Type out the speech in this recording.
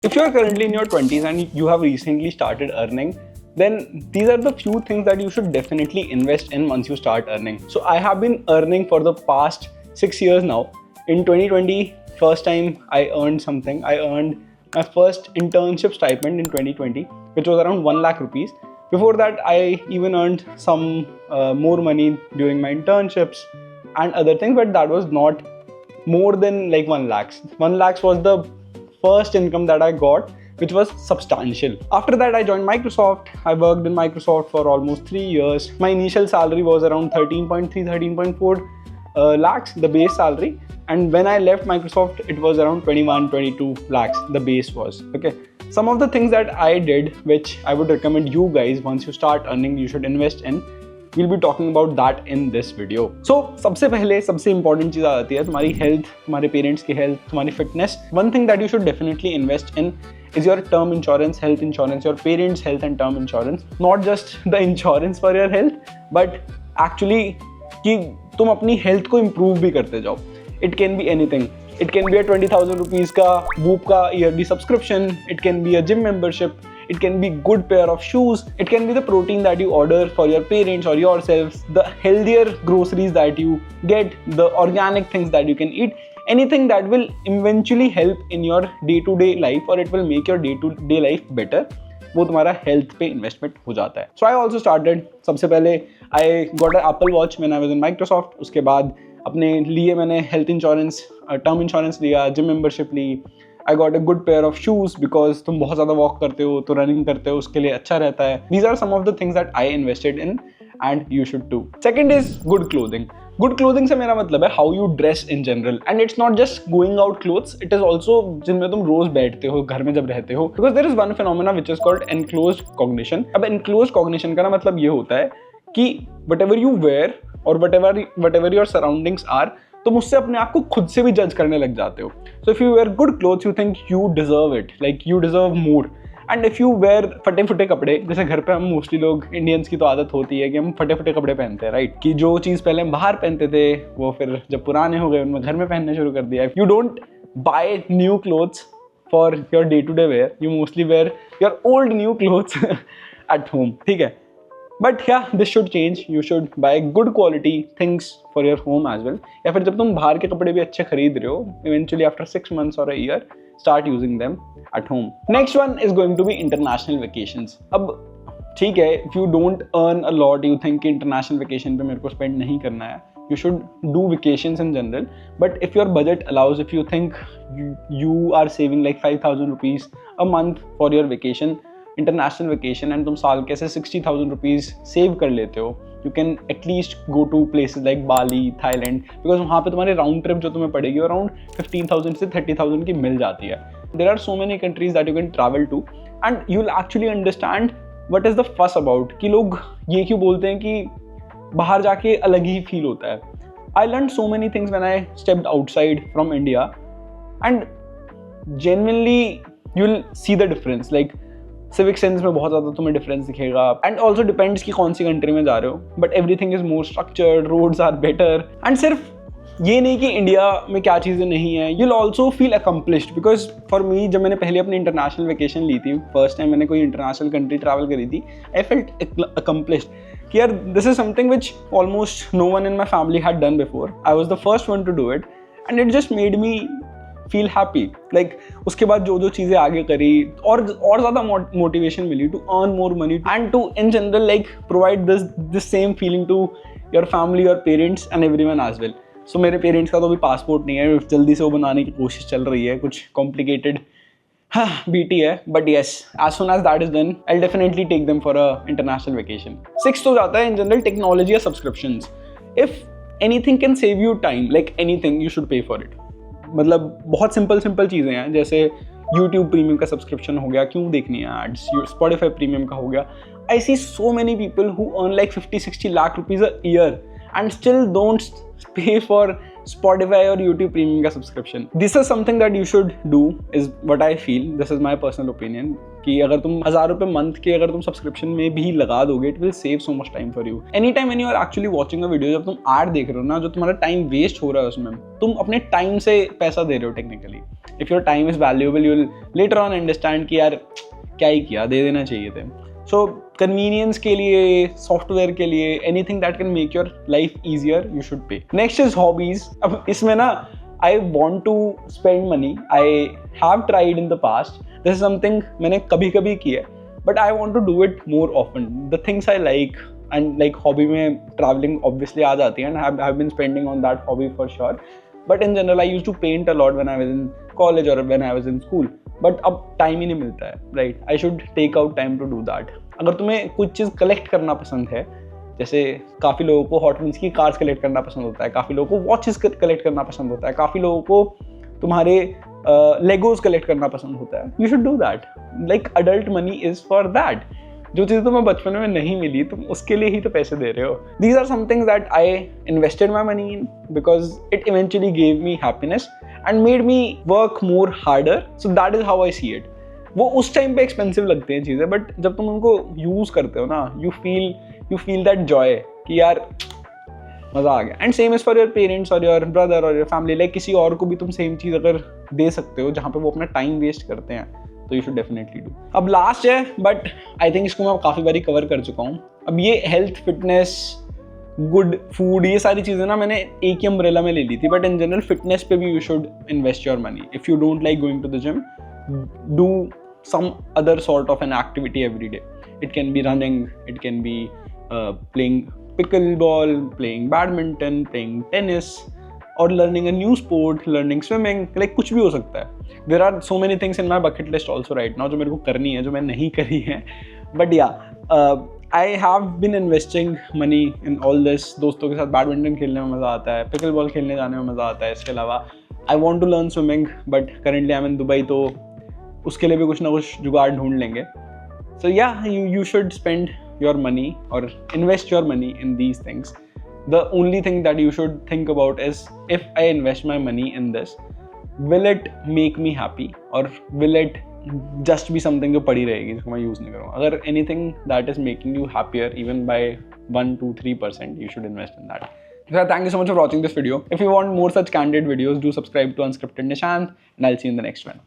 If you are currently in your 20s and you have recently started earning, then these are the few things that you should definitely invest in once you start earning. So I have been earning for the past 6 years now. In 2020, first time I earned something. I earned my first internship stipend in 2020, which was around 1 lakh rupees. Before that, I even earned some more money during my internships and other things, but that was not more than like 1 lakhs. 1 lakhs was the first income that I got, which was substantial. After that, I joined Microsoft. I worked in Microsoft for almost 3 years. My initial salary was around 13.3, 13.4 lakhs, the base salary. And when I left Microsoft, it was around 21, 22 lakhs, the base was. Okay. Some of the things that I did, which I would recommend you guys, once you start earning, you should invest in. We'll be talking about that in this video. So, सबसे पहले सबसे important चीज़ आ जाती है तुम्हारी health, तुम्हारे parents की health, तुम्हारी fitness. One thing that you should definitely invest in is your term insurance, health insurance, your parents' health and term insurance. Not just the insurance for your health, but actually कि तुम अपनी health को improve भी करते जाओ. It can be anything. It can be a 20,000 rupees का Whoop का yearly subscription. It can be a gym membership. It can be good pair of shoes. It can be the protein that you order for your parents or yourselves, the healthier groceries that you get, the organic things that you can eat, anything that will eventually help in your day-to-day life or it will make your day-to-day life better. वो तुम्हारा health पे investment हो जाता है. So I also started. सबसे पहले I got an Apple Watch when I was in Microsoft. उसके बाद अपने लिए मैंने health insurance, term insurance लिया, gym membership Lee. I got a good pair of shoes because तुम बहुत ज़्यादा walk करते हो तो running करते हो उसके लिए अच्छा रहता है. These are some of the things that I invested in and you should too. Second is good clothing. Good clothing से मेरा मतलब है how you dress in general and it's not just going out clothes. It is also जिनमें तुम रोज बैठते हो घर में जब रहते हो. Because there is one phenomena which is called enclosed cognition. अब enclosed cognition का ना मतलब ये होता है कि whatever you wear or whatever your surroundings are, तुम उससे अपने आप को खुद से भी जज करने लग जाते हो. So if you wear good clothes you think you deserve it, like you deserve more. And if you wear फटे फटे कपड़े, जैसे घर पे हम मोस्टली लोग इंडियंस की तो आदत होती है कि हम फटे फटे कपड़े पहनते हैं, राइट? कि जो चीज़ पहले हम बाहर पहनते थे वो फिर जब पुराने हो गए उनमें घर में पहनने शुरू कर दिया. You don't buy new clothes for your day to day wear, you mostly wear your old new clothes at home. ठीक है. But yeah, this should change. You should buy good quality things for your home as well. या फिर जब तुम बाहर के कपड़े भी अच्छे खरीद रहे हो, eventually after 6 months or a year, start using them at home. Next one is going to be international vacations. अब ठीक है, if you don't earn a lot, you think कि international vacation पे मेरे को spend नहीं करना है. You should do vacations in general. But if your budget allows, if you think you are saving like 5,000 rupees a month for your vacation, international vacation and तुम साल के से 60,000 रुपीज़ सेव कर लेते हो, you can at least go to places like Bali, Thailand, because वहाँ पे तुम्हारी राउंड ट्रिप जो तुम्हें पड़ेगी अराउंड 15,000 से 30,000 की मिल जाती है. There are so many countries that you can travel to and you will actually understand what is the fuss about कि लोग ये क्यों बोलते हैं कि बाहर जाके अलग ही फील होता है. I learn so many things when I stepped outside from India and genuinely you will see the difference. Like civic sense में बहुत ज़्यादा तुम्हें डिफरेंस दिखेगा एंड ऑल्सो डिपेंड्स कि कौन सी कंट्री में जा रहे हो, but everything is more structured, roads are better. And सिर्फ ये नहीं कि इंडिया में क्या चीज़ें नहीं है, you will also feel accomplished. Because for me, जब मैंने पहले अपनी इंटरनेशनल वेकेशन ली थी, फर्स्ट टाइम मैंने कोई इंटरनेशनल कंट्री ट्रैवल करी थी, आई फेल्ट अकम्प्लिश्ड कि यार this is something which almost no one in my family had done before. I was the first one to do it and it just made me feel happy. Like उसके बाद जो चीज़ें आगे करी और ज़्यादा मोटिवेशन मिली to earn more money and to in general like provide this same feeling to your family, your parents and everyone as well. So मेरे पेरेंट्स का तो अभी पासपोर्ट नहीं है, जल्दी से वो बनाने की कोशिश चल रही है, कुछ कॉम्प्लिकेटेड बीटी है, but yes, as soon as that is done I will definitely take them for a international vacation. 6th हो जाता है इन जनरल टेक्नोलॉजी या subscriptions. If anything can save you time, like anything, you should pay for it. मतलब बहुत simple चीज़ें हैं, जैसे YouTube premium का सब्सक्रिप्शन हो गया, क्यों देखनी है एड्स. Spotify प्रीमियम का हो गया. I see so many people who earn like 50-60 lakh rupees a year and still don't pay for Spotify और YouTube Premium का subscription. This is something that you should do, is what I feel. This is my personal opinion. कि अगर तुम 1000 रुपये month के अगर तुम subscription में भी लगा दोगे, it will save so much time for you. Any time when you are actually watching a video, जब तुम ऐड देख रहे हो ना, जो तुम्हारा टाइम वेस्ट हो रहा है उसमें, तुम अपने टाइम से पैसा दे रहे हो technically. If your time is valuable, you will later on understand कि यार क्या ही किया, दे देना चाहिए थे. सो कन्वीनियंस के लिए, सॉफ्टवेयर के लिए, anything that can make your life easier, you should पे. Next is hobbies. अब इसमें ना I want to spend money. I have tried in the past. This is something मैंने कभी कभी किया, but I want to do it more often. The things I like, and like hobby में traveling obviously आ जाती है, and I've been spending on that hobby for sure. But in general, I used to paint a lot when I was in college or when I was in school. But अब time ही नहीं मिलता है, right? I should take out time to do that. अगर तुम्हें कुछ चीज़ collect करना पसंद है, जैसे काफ़ी लोगों को हॉट व्हील्स की कार्स कलेक्ट करना पसंद होता है, काफ़ी लोगों को वॉचेस कलेक्ट करना पसंद होता है, काफ़ी लोगों को तुम्हारे लेगोज कलेक्ट करना पसंद होता है. You should do that. Like adult money is for that. जो चीज़ तुम्हें बचपन में नहीं मिली, तुम उसके लिए ही तो पैसे दे रहे हो. These are some things that I invested my money in because it eventually gave me happiness and made me work more harder. So that is how I see it. वो उस टाइम पे एक्सपेंसिव लगते हैं चीज़ें, but जब तुम उनको use करते हो ना, यू फील दैट जॉय कि यार मज़ा आ गया. And same is for your parents और योर ब्रदर और योर फैमिली. लाइक किसी और को भी तुम सेम चीज़ अगर दे सकते हो जहाँ पे वो अपना टाइम वेस्ट करते हैं, तो यू शुड डेफिनेटली डू. अब लास्ट है, बट आई थिंक इसको मैं काफ़ी बारी कवर कर चुका हूँ. अब ये हेल्थ, फिटनेस, गुड फूड, ये सारी चीज़ें ना मैंने एक ही अम्ब्रेला में ले ली थी. बट इन जनरल फिटनेस पे भी you should invest your money. If you don't like going to the gym, do some other sort of an activity every day. It can be running, it can be playing pickleball, playing badminton, playing tennis, or learning a new sport, learning swimming. Like कुछ भी हो सकता है. There are so many things in my bucket list also right now जो मेरे को करनी है, जो मैं नहीं करी है. But yeah, I have been investing money in all this. दोस्तों के साथ बैडमिंटन खेलने में मज़ा आता है, पिकल बॉल खेलने जाने में मज़ा आता है. इसके अलावा I want to learn swimming, but currently I'm in Dubai, तो उसके लिए भी कुछ ना कुछ जुगाड़ ढूंढ लेंगे. सो या you should spend your money और invest your money in these things. The only thing that you should think about is, if I invest my money in this, will it make me happy और will it just be something जो पड़ी रहेगी जिसको मैं use नहीं करूँगा. अगर anything that is making you happier even by 1, 2, 3%, you should invest in that. So thank you so much for watching this video. If you want more such candid videos, do subscribe to Unscripted Nishant, and I'll see you in the next one.